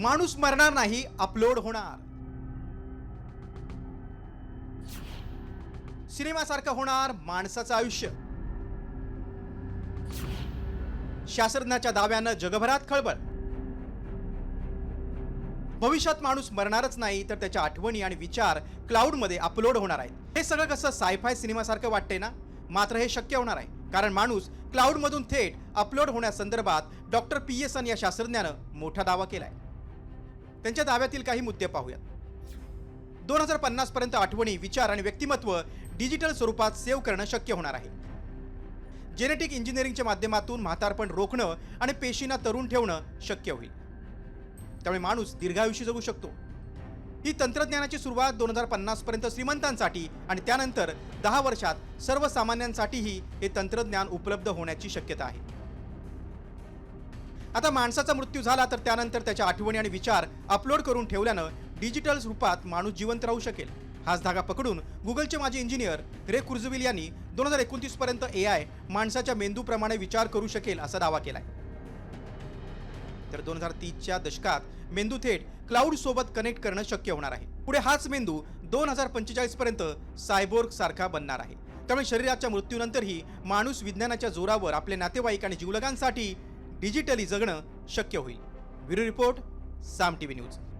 माणूस मरणार नाही, अपलोड होणार. सिनेमासारखं होणार माणसाचं आयुष्य. शास्त्रज्ञाच्या दाव्यानं जगभरात खळबळ. भविष्यात माणूस मरणारच नाही, तर त्याच्या आठवणी आणि विचार क्लाउडमध्ये अपलोड होणार आहेत. हे सगळं कसं सायफाय सिनेमासारखं वाटतंय ना? मात्र हे शक्य होणार आहे, कारण माणूस क्लाउडमधून थेट अपलोड होण्यासंदर्भात डॉक्टर पीएसन या शास्त्रज्ञानं मोठा दावा केलाय. त्यांच्या दाव्यातील काही मुद्दे पाहूयात. 2050 पर्यंत आठवणी, विचार आणि व्यक्तिमत्व डिजिटल स्वरूपात सेव्ह करणं शक्य होणार आहे. जेनेटिक इंजिनिअरिंगच्या माध्यमातून म्हातारपण रोखणं आणि पेशींना तरुण ठेवणं शक्य होईल. त्यामुळे माणूस दीर्घायुषी जगू शकतो. ही तंत्रज्ञानाची सुरुवात 2050 पर्यंत श्रीमंतांसाठी आणि त्यानंतर 10 वर्षात सर्वसामान्यांसाठीही हे तंत्रज्ञान उपलब्ध होण्याची शक्यता आहे. आता माणसाचा मृत्यू झाला तर त्यानंतर त्याच्या आठवणी आणि विचार अपलोड करून ठेवल्यानं डिजिटल रूपात माणूस जिवंत राहू शकेल. हाच धागा पकडून गुगलचे माजी इंजिनियर रे कुर्जविल यांनी 2029 पर्यंत AI माणसाच्या मेंदूप्रमाणे विचार करू शकेल असा दावा केलाय. तर 2030च्या दशकात मेंदू थेट क्लाउड सोबत कनेक्ट करणं शक्य होणार आहे. पुढे हाच मेंदू 2045 पर्यंत सायबोर्ग सारखा बनणार आहे. त्यामुळे शरीराच्या मृत्यूनंतरही माणूस विज्ञानाच्या जोरावर आपले नातेवाईक आणि जीवलगांसाठी डिजिटली जगणं शक्य होईल. ब्युरो रिपोर्ट, साम टीव्ही न्यूज.